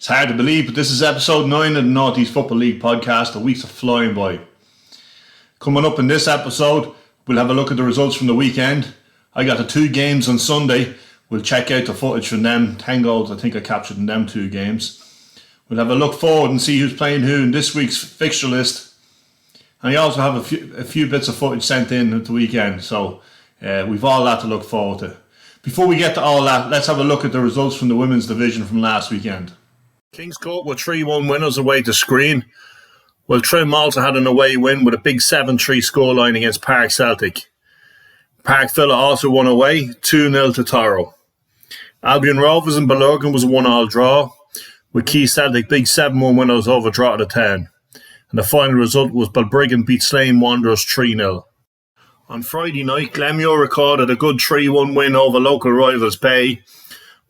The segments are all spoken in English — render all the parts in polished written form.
It's hard to believe, but this is episode 9 of the Northeast Football League podcast. The weeks are flying by. Coming up in this episode, we'll have a look at the results from the weekend. I got the 2 games on Sunday. We'll check out the footage from them. 10 goals I think I captured in them 2 games. We'll have a look forward and see who's playing who in this week's fixture list. And I also have a few bits of footage sent in at the weekend. So we've all that to look forward to. Before we get to all that, let's have a look at the results from the women's division from last weekend. Kings Court were 3-1 winners away to Screen, while Trim also had an away win with a big 7-3 scoreline against Park Celtic. Park Villa also won away, 2-0 to Toro. Albion Rovers and Ballurgan was a 1-1 draw, with Key Celtic big 7-1 winners over Drogheda Town. And the final result was Balbriggan beat Slane Wanderers 3-0. On Friday night, Glenmuir recorded a good 3-1 win over local rivals Bay,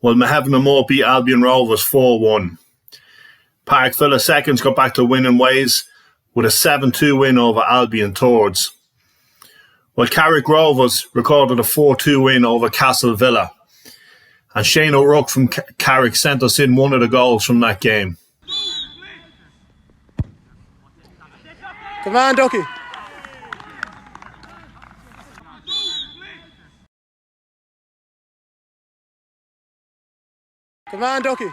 while Mahevin and Moore beat Albion Rovers 4-1. Park Villa seconds got back to winning ways with a 7-2 win over Albion Towards, while Carrick Rovers recorded a 4-2 win over Castle Villa. And Shane O'Rourke from Carrick sent us in one of the goals from that game. Come on, Ducky. Come on, Ducky.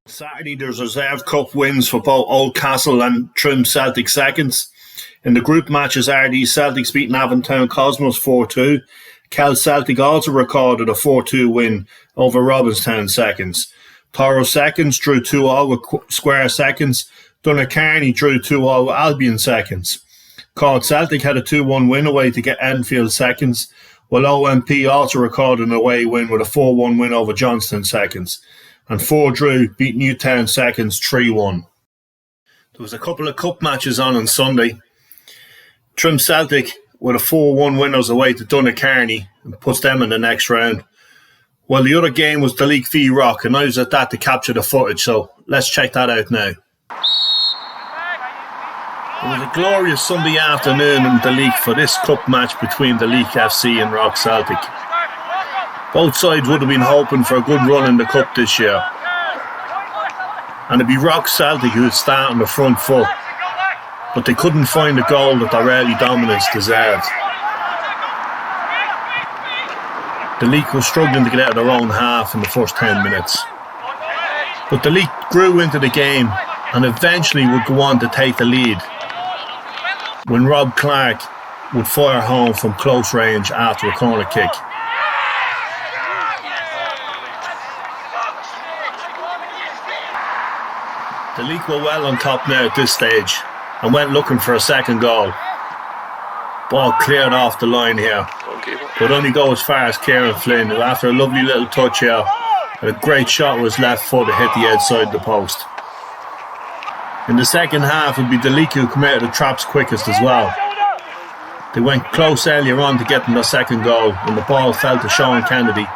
Saturday there's reserve cup wins for both Oldcastle and Trim Celtic seconds. In the group matches, RD Celtics beat Navantown Cosmos 4-2. Kel Celtic also recorded a 4-2 win over Robinstown seconds. Toro seconds drew 2-2 with Square seconds. Donacarney drew 2-2 with Albion seconds. Cork Celtic had a 2-1 win away to get N.E.F.L seconds, while OMP also recorded an away win with a 4-1 win over Johnston seconds. And Four Drew beat Newtown seconds 3-1. There was a couple of cup matches on Sunday. Trim Celtic with a 4-1 winners away to Donacarney and puts them in the next round. While the other game was Daleak v Rock, and I was at that to capture the footage, so let's check that out now. It was a glorious Sunday afternoon in Daleak for this cup match between Daleak FC and Rock Celtic. Both sides would have been hoping for a good run in the cup this year. And it'd be Rock Celtic who would start on the front foot, but they couldn't find the goal that their early dominance deserved. Daleak was struggling to get out of their own half in the first 10 minutes. But Daleak grew into the game and eventually would go on to take the lead when Rob Clark would fire home from close range after a corner kick. Daleak were well on top now at this stage and went looking for a second goal. Ball cleared off the line here, but only go as far as Kieran Flynn, who after a lovely little touch here and a great shot with his left foot to hit the outside of the post. In the second half it would be Daleak who came out of the traps quickest as well. They went close earlier on to getting their second goal when the ball fell to Sean Kennedy,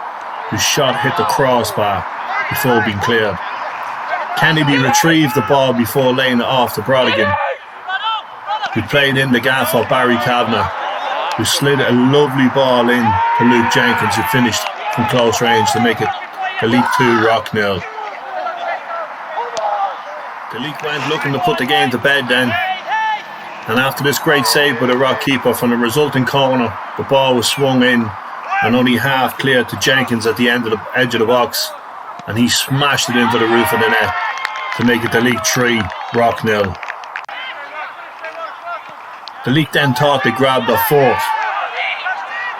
whose shot hit the crossbar before being cleared. Kennedy retrieved the ball before laying it off to Brodigan, who played in the gap for Barry Kavanagh, who slid a lovely ball in to Luke Jenkins, who finished from close range to make it Daleak 2, Rock 0. Daleak went looking to put the game to bed then, and after this great save by the Rock keeper from the resulting corner, the ball was swung in and only half cleared to Jenkins at the end of the edge of the box, and he smashed it into the roof of the net to make it Daleak 3, Rock 0. Daleak then thought they grabbed their fourth,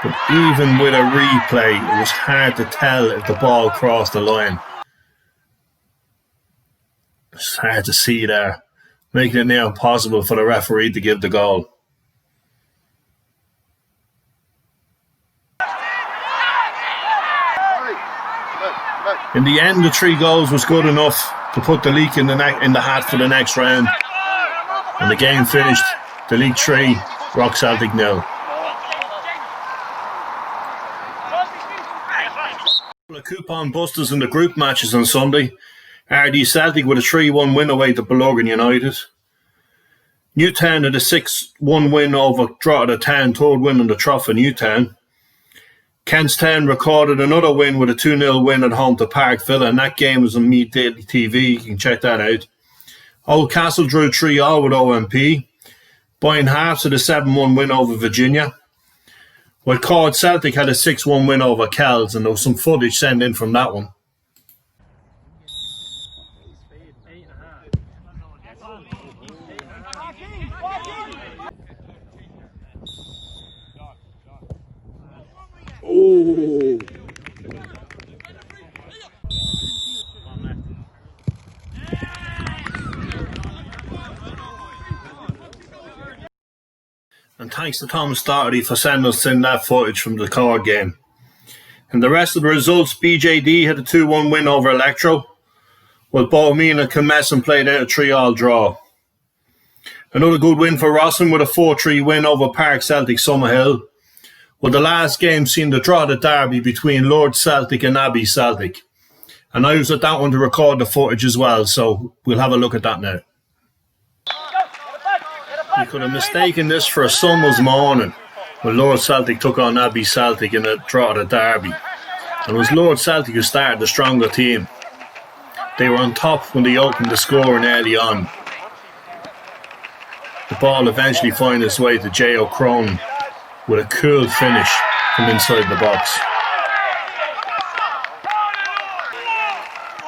but even with a replay it was hard to tell if the ball crossed the line. It's hard to see there, making it near impossible for the referee to give the goal. In the end, the 3 goals was good enough to put Daleak in the hat for the next round, and the game finished Daleak 3, Rock Celtic 0. The coupon busters in the group matches on Sunday. RD Celtic with a 3-1 win away to Ballurgan United. Newtown had a 6-1 win over Drogheda Town, third win on the Trough in Newtown. Kentstown recorded another win with a 2-0 win at home to Park Villa, and that game was on Meath Daily TV. You can check that out. Oldcastle drew 3-3 with OMP. Buying Hearts had a 7-1 win over Virginia. While Cord Celtic had a 6-1 win over Kells, and there was some footage sent in from that one. Oh. And thanks to Thomas Doherty for sending us in that footage from the Cord game. And the rest of the results, BJD had a 2-1 win over Electro, while Bohemian and Kilmessan played out a 3-3 draw. Another good win for Rossin with a 4-3 win over Park Celtic Summerhill. Well, the last game seen the draw the derby between Lord Celtic and Abbey Celtic. And I was at that one to record the footage as well, so we'll have a look at that now. You could have mistaken this for a summer's morning when Lord Celtic took on Abbey Celtic in a draw the derby. And it was Lord Celtic who started the stronger team. They were on top when they opened the scoring early on. The ball eventually finds its way to J. O'Crone with a cool finish from inside the box.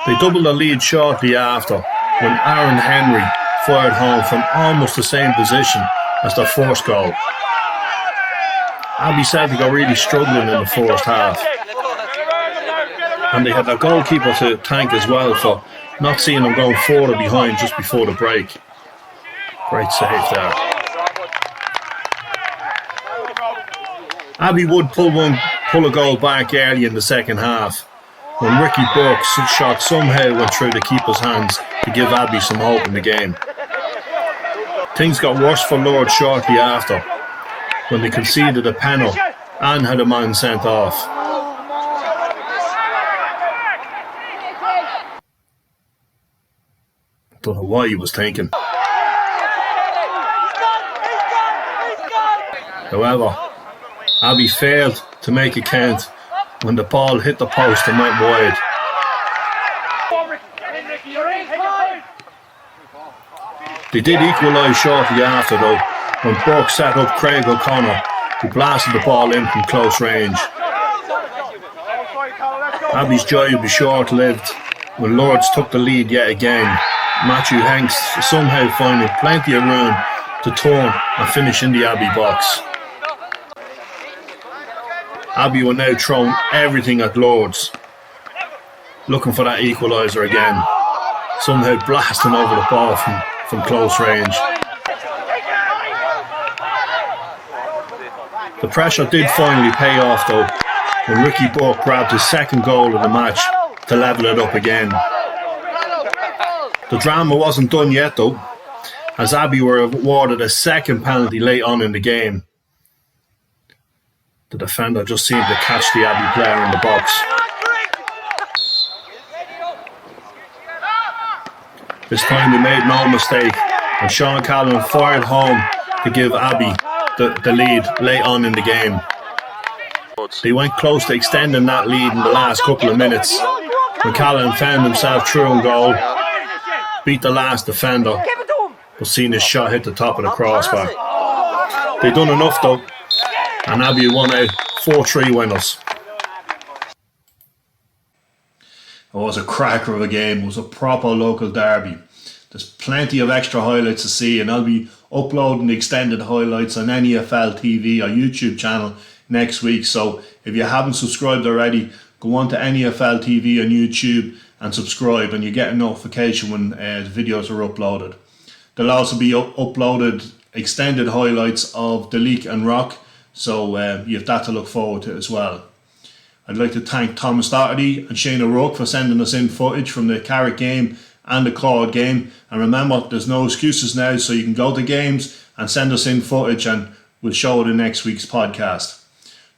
They doubled the lead shortly after when Aaron Henry fired home from almost the same position as their first goal. Abbey Celtic are really struggling in the first half. And they had their goalkeeper to thank as well for not seeing them going further behind just before the break. Great save there. Abbey would pull a goal back early in the second half when Ricky Burke's shot somehow went through the keeper's hands to give Abbey some hope in the game. Things got worse for Lord shortly after when they conceded a penalty and had a man sent off. Don't know what he was thinking. However, Abbey failed to make it count when the ball hit the post and went wide. They did equalise shortly after though, when Burke set up Craig O'Connor, who blasted the ball in from close range. Abbey's joy would be short-lived when Lords took the lead yet again. Matthew Hanks somehow finding plenty of room to turn and finish in the Abbey box. Abbey were now throwing everything at Lords, looking for that equaliser again, somehow blasting over the ball from close range. The pressure did finally pay off though, when Ricky Burke grabbed his second goal of the match to level it up again. The drama wasn't done yet though, as Abbey were awarded a second penalty late on in the game. The defender just seemed to catch the Abbey player in the box. This time they made no mistake, and Sean Callan fired home to give Abbey the lead late on in the game. They went close to extending that lead in the last couple of minutes when Callan found himself through on goal, beat the last defender, but seen his shot hit the top of the crossbar. They done enough though, and Abbey won out 4-3 winners. It was a cracker of a game. It was a proper local derby. There's plenty of extra highlights to see, and I'll be uploading the extended highlights on N.E.F.L TV, our YouTube channel, next week. So if you haven't subscribed already, go on to N.E.F.L TV on YouTube and subscribe, and you get a notification when the videos are uploaded. There'll also be uploaded extended highlights of the Leak and Rock, so you have that to look forward to as well. I'd like to thank Thomas Doherty and Shane O'Rourke for sending us in footage from the Carrick game and the Cord game. And remember, there's no excuses now, so you can go to games and send us in footage and we'll show it in next week's podcast.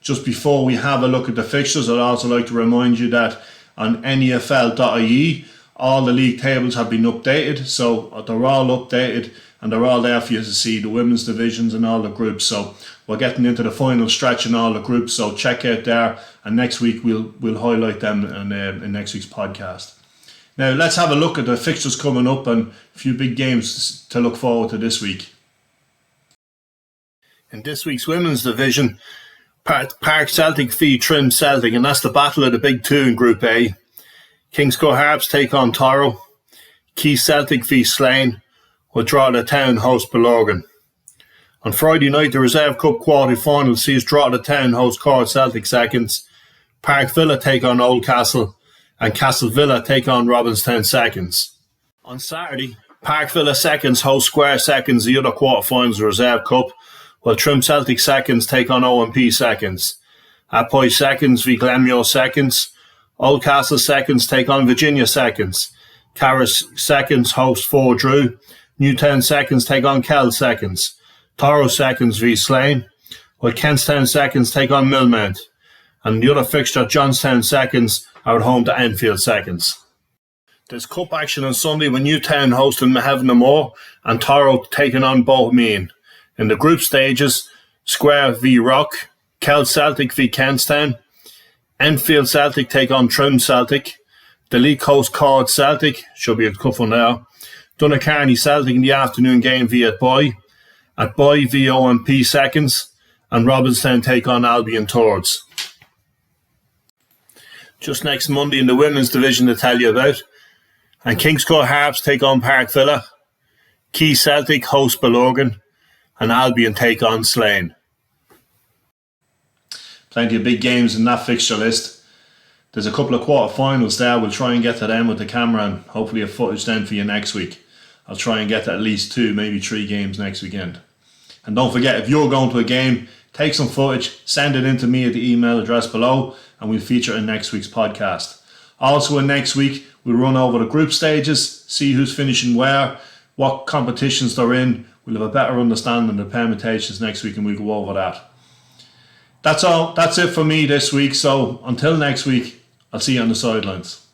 Just before we have a look at the fixtures, I'd also like to remind you that on NEFL.ie, all the league tables have been updated, so they're all updated and they're all there for you to see, the women's divisions and all the groups. So we're getting into the final stretch in all the groups, so check out there, and next week we'll highlight them in next week's podcast. Now let's have a look at the fixtures coming up and a few big games to look forward to this week. In this week's women's division, Park Celtic v Trim Celtic, and that's the battle of the big two in Group A. Kingscourt Harps take on Toro. Key Celtic v Slane, will Drogheda Town host Billorgan. On Friday night, the Reserve Cup quarter-final sees Drogheda Town host Cork Celtic seconds, Park Villa take on Oldcastle, and Castle Villa take on Robinstown seconds. On Saturday, Park Villa seconds host Square seconds, the other quarter-finals of the Reserve Cup, while Trim Celtic seconds take on OMP seconds. Apoy seconds v Glenmuir seconds, Oldcastle seconds take on Virginia seconds, Carris seconds host Ford Drew, Newtown seconds take on Kell seconds, Toro seconds v Slane, while Kentstown seconds take on Millmount, and the other fixture, Johnstown seconds, are at home to N.E.F.L seconds. There's cup action on Sunday with Newtown hosting Mahevna and Toro taking on Bohemian. In the group stages, Square v Rock, Kell Celtic v Kentstown, N.E.F.L Celtic take on Trim Celtic, the League host Cork Celtic, should be a tough one now, Donacarney Celtic in the afternoon game v Atboy v OMP seconds, and Robinstown take on Albion Towards. Just next Monday in the women's division to tell you about, and Kingscourt Harps take on Park Villa, Key Celtic host Billorgan, and Albion take on Slane. Plenty of big games in that fixture list. There's a couple of quarter-finals there. We'll try and get to them with the camera and hopefully a footage then for you next week. I'll try and get to at least 2, maybe 3 games next weekend. And don't forget, if you're going to a game, take some footage, send it in to me at the email address below, and we'll feature it in next week's podcast. Also in next week, we'll run over the group stages, see who's finishing where, what competitions they're in. We'll have a better understanding of the permutations next week, and we'll go over that. That's all. That's it for me this week. So until next week, I'll see you on the sidelines.